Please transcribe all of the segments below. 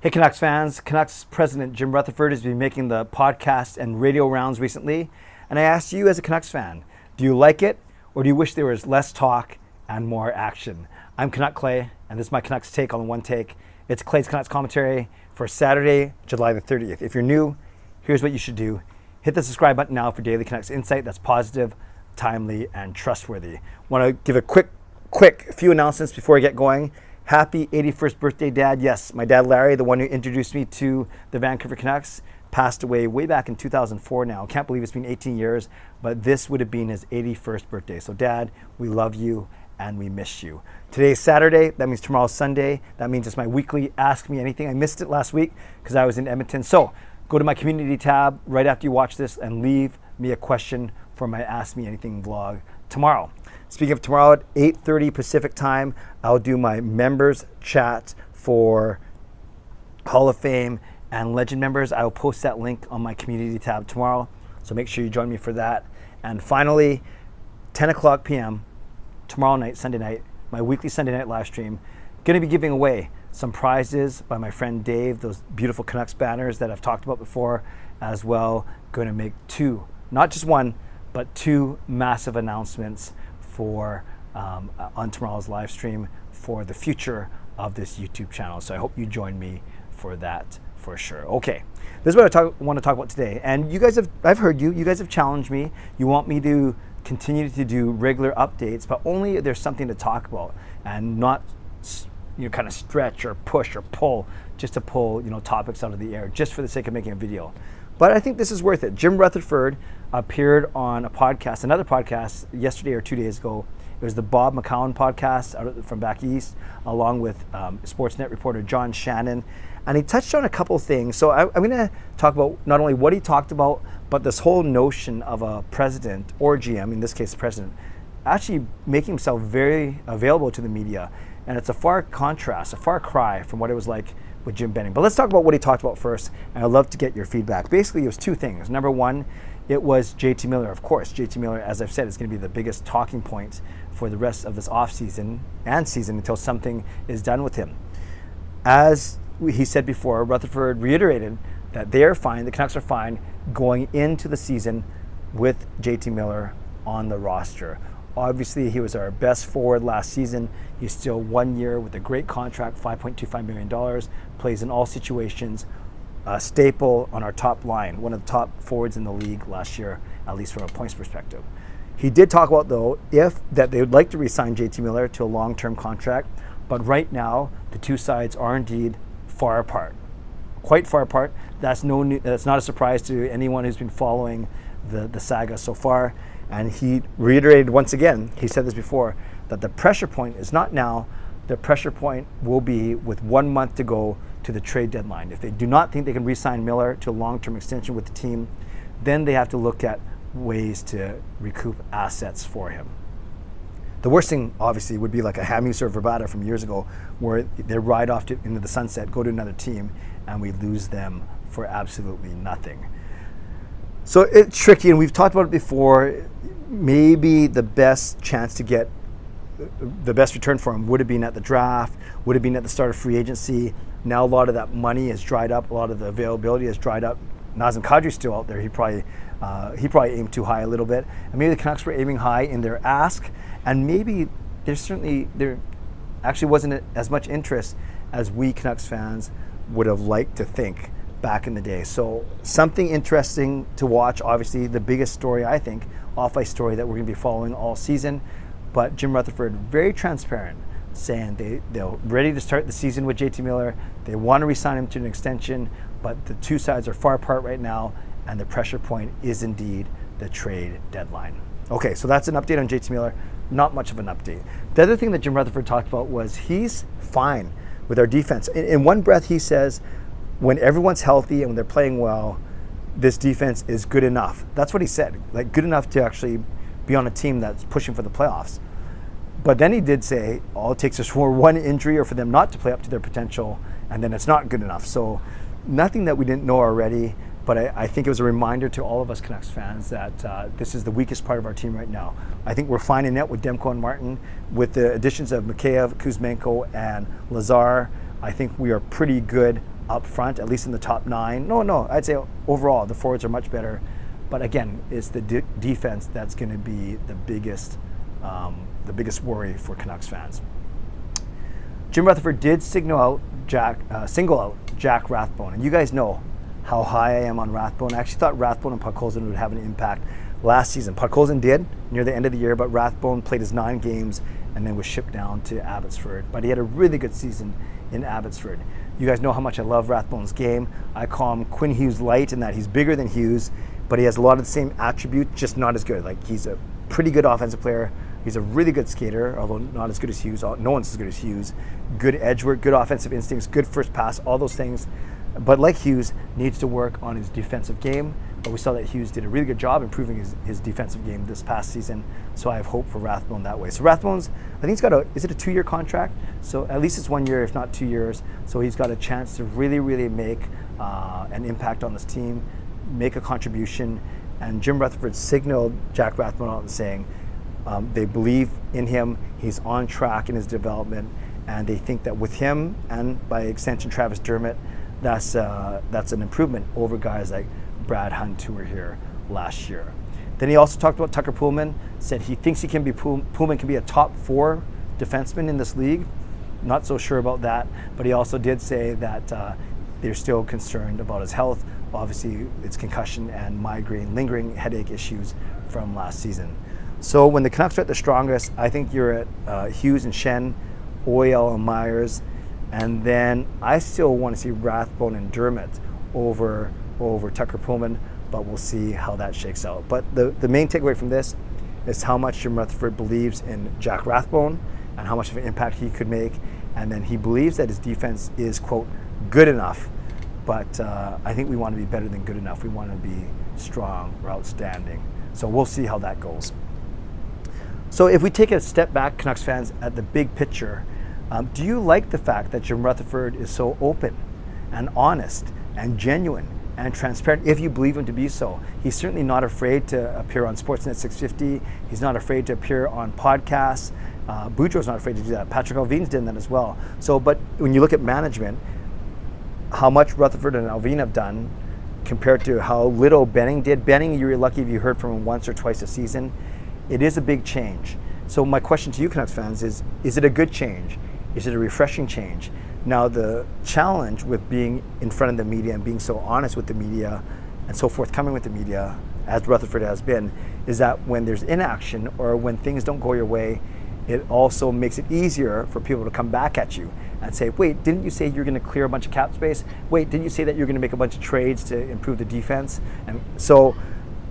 Hey Canucks fans, Canucks President Jim Rutherford has been making the podcast and radio rounds recently, and I asked you as a Canucks fan, do you like it or do you wish there was less talk and more action? I'm Canuck Clay, and this is my Canucks take on the one take. It's Clay's Canucks commentary for Saturday, July the 30th. If you're new, here's what you should do. Hit the subscribe button now for daily Canucks insight that's positive, timely, and trustworthy. Want to give a quick few announcements before I get going. Happy 81st birthday, Dad. Yes, my dad, Larry, the one who introduced me to the Vancouver Canucks, passed away way back in 2004 now. Can't believe it's been 18 years, but this would have been his 81st birthday. So, Dad, we love you and we miss you. Today's Saturday. That means tomorrow's Sunday. That means it's my weekly Ask Me Anything. I missed it last week because I was in Edmonton. So, go to my community tab right after you watch this and leave me a question for my Ask Me Anything vlog tomorrow. Speaking of tomorrow at 8:30 Pacific time, I'll do my members chat for Hall of Fame and Legend members. I will post that link on my community tab tomorrow, so make sure you join me for that. And finally, 10 o'clock p.m. tomorrow night, Sunday night, my weekly Sunday night live stream, going to be giving away some prizes by my friend Dave, those beautiful Canucks banners that I've talked about before as well. Going to make two, not just one, but two massive announcements for on tomorrow's live stream for the future of this YouTube channel. So I hope you join me for that for sure. Okay, this is what I want to talk about today. And you guys I've heard you guys have challenged me. You want me to continue to do regular updates, but only if there's something to talk about and not kind of stretch or push or pull just to pull topics out of the air just for the sake of making a video. But I think this is worth it. Jim Rutherford appeared on another podcast yesterday or 2 days ago. It was the Bob McCown podcast from back east, along with Sportsnet reporter John Shannon. And he touched on a couple things. So I'm going to talk about not only what he talked about, but this whole notion of a president or GM, in this case the president, actually making himself very available to the media. And it's a far cry from what it was like with Jim Benning. But let's talk about what he talked about first, and I'd love to get your feedback. Basically, it was two things. Number one, it was JT Miller. Of course, JT Miller, as I've said, is going to be the biggest talking point for the rest of this offseason and season until something is done with him. As he said before, Rutherford reiterated that they are fine, the Canucks are fine, going into the season with JT Miller on the roster. Obviously, he was our best forward last season. He's still 1 year with a great contract, $5.25 million, plays in all situations, a staple on our top line, one of the top forwards in the league last year, at least from a points perspective. He did talk about, though, that they would like to re-sign JT Miller to a long-term contract, but right now, the two sides are indeed far apart, quite far apart. That's not a surprise to anyone who's been following the saga so far. And he reiterated once again, he said this before, that the pressure point is not now. The pressure point will be with 1 month to go to the trade deadline. If they do not think they can re-sign Miller to a long-term extension with the team, then they have to look at ways to recoup assets for him. The worst thing, obviously, would be like a Hamus or Verbata from years ago, where they ride off into the sunset, go to another team, and we lose them for absolutely nothing. So it's tricky, and we've talked about it before. Maybe the best chance to get the best return for him would have been at the draft, would have been at the start of free agency. Now a lot of that money has dried up, a lot of the availability has dried up. Nazem Kadri's still out there. He probably aimed too high a little bit, and maybe the Canucks were aiming high in their ask, and maybe there actually wasn't as much interest as we Canucks fans would have liked to think back in the day. So something interesting to watch. Obviously, the biggest story, I think, off-ice story that we're going to be following all season. But Jim Rutherford, very transparent, saying they're ready to start the season with JT Miller. They want to re-sign him to an extension, but the two sides are far apart right now, and the pressure point is indeed the trade deadline. Okay, so that's an update on JT Miller. Not much of an update. The other thing that Jim Rutherford talked about was he's fine with our defense. In one breath, he says, when everyone's healthy and when they're playing well, this defense is good enough. That's what he said, like good enough to actually be on a team that's pushing for the playoffs. But then he did say all it takes is for one injury or for them not to play up to their potential, and then it's not good enough. So nothing that we didn't know already, but I think it was a reminder to all of us Canucks fans that this is the weakest part of our team right now. I think we're fine in net with Demko and Martin. With the additions of Mikheyev, Kuzmenko, and Lazar, I think we are pretty good up front, at least in the top 9. No, I'd say overall the forwards are much better. But again, it's the defense that's going to be the biggest worry for Canucks fans. Jim Rutherford did single out Jack Rathbone, and you guys know how high I am on Rathbone. I actually thought Rathbone and Podkolzin would have an impact last season. Podkolzin did near the end of the year, but Rathbone played his 9 games and then was shipped down to Abbotsford. But he had a really good season in Abbotsford. You guys know how much I love Rathbone's game. I call him Quinn Hughes light in that he's bigger than Hughes, but he has a lot of the same attributes, just not as good. Like, he's a pretty good offensive player. He's a really good skater, although not as good as Hughes. No one's as good as Hughes. Good edge work, good offensive instincts, good first pass, all those things. But like Hughes, needs to work on his defensive game. But we saw that Hughes did a really good job improving his defensive game this past season. So I have hope for Rathbone that way. So Rathbone's, I think he's got is it a 2-year contract? So at least it's 1 year, if not 2 years. So he's got a chance to really, really make an impact on this team, make a contribution. And Jim Rutherford signaled Jack Rathbone out and saying they believe in him, he's on track in his development, and they think that with him and by extension Travis Dermott, that's an improvement over guys like Brad Hunt who were here last year. Then he also talked about Tucker Poolman, said he thinks Poolman can be a top 4 defenseman in this league. Not so sure about that, but he also did say that they're still concerned about his health. Obviously, it's concussion and migraine, lingering headache issues from last season. So when the Canucks are at their strongest, I think you're at Hughes and Schenn, Oyel and Myers, and then I still want to see Rathbone and Dermott over Tucker Poolman, but we'll see how that shakes out. But the main takeaway from this is how much Jim Rutherford believes in Jack Rathbone and how much of an impact he could make, and then he believes that his defense is, quote, good enough, but I think we want to be better than good enough. We want to be strong or outstanding. So we'll see how that goes. So if we take a step back, Canucks fans, at the big picture, do you like the fact that Jim Rutherford is so open and honest and genuine and transparent, if you believe him to be so? He's certainly not afraid to appear on Sportsnet 650. He's not afraid to appear on podcasts. Boudreau's not afraid to do that. Patrick Alvin's done that as well. So, but when you look at management, how much Rutherford and Alvin have done compared to how little Benning did. Benning, you're lucky if you heard from him once or twice a season. It is a big change. So my question to you Canucks fans is it a good change? Is it a refreshing change? Now, the challenge with being in front of the media and being so honest with the media and so forthcoming with the media, as Rutherford has been, is that when there's inaction or when things don't go your way, it also makes it easier for people to come back at you and say, wait, didn't you say you're going to clear a bunch of cap space? Wait, didn't you say that you're going to make a bunch of trades to improve the defense? And so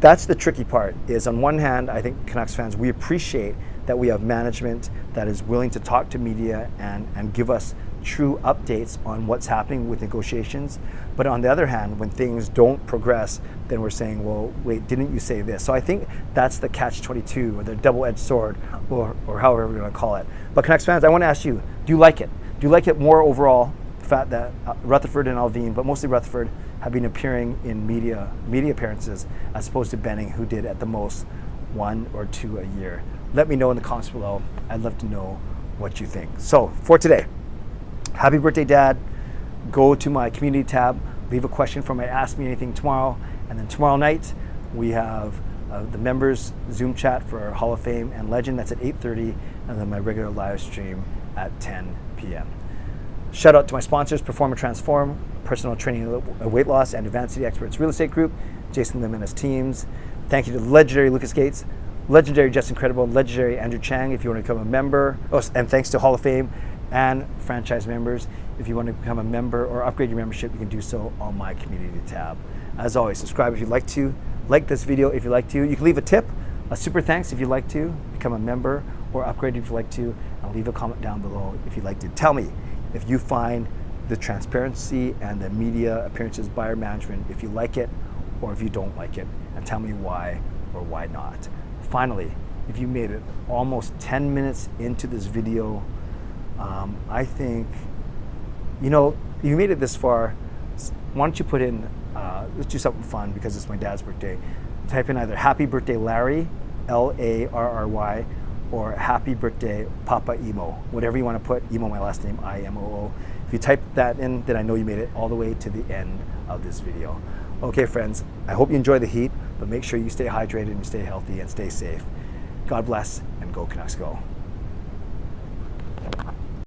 that's the tricky part, is on one hand, I think Canucks fans, we appreciate that we have management that is willing to talk to media and give us true updates on what's happening with negotiations. But on the other hand, when things don't progress, then we're saying, well, wait, didn't you say this? So I think that's the catch-22 or the double-edged sword or however we're going to call it. But Canucks fans, I want to ask you, do you like it? Do you like it more overall, the fact that Rutherford and Alvin, but mostly Rutherford, have been appearing in media appearances as opposed to Benning, who did at the most 1 or 2 a year? Let me know in the comments below. I'd love to know what you think. So for today, happy birthday, Dad. Go to my community tab, leave a question for my Ask Me Anything tomorrow, and then tomorrow night we have the members Zoom chat for Hall of Fame and Legend. That's at 8:30, and then my regular live stream at 10 p.m. Shout out to my sponsors, Perform and Transform, personal training, weight loss, and Advanced City Experts Real Estate Group, Jason Lim and his teams. Thank you to the legendary Lucas Gates, legendary Just Incredible, legendary Andrew Chang, if you want to become a member. Oh, and thanks to Hall of Fame and franchise members. If you want to become a member or upgrade your membership, you can do so on my community tab. As always, subscribe if you'd like to, like this video if you'd like to. You can leave a tip, a super thanks if you'd like to, become a member or upgrade if you'd like to, and leave a comment down below if you'd like to. Tell me if you find the transparency and the media appearances by our management, if you like it or if you don't like it, and tell me why or why not. Finally, if you made it almost 10 minutes into this video, I think, you know, you made it this far, why don't you put in, let's do something fun because it's my dad's birthday. Type in either Happy Birthday Larry, Larry, or Happy Birthday Papa Emo. Whatever you want to put, Emo my last name, IMOO. If you typed that in, then I know you made it all the way to the end of this video. Okay, friends, I hope you enjoy the heat, but make sure you stay hydrated and stay healthy and stay safe. God bless, and go Canucks go.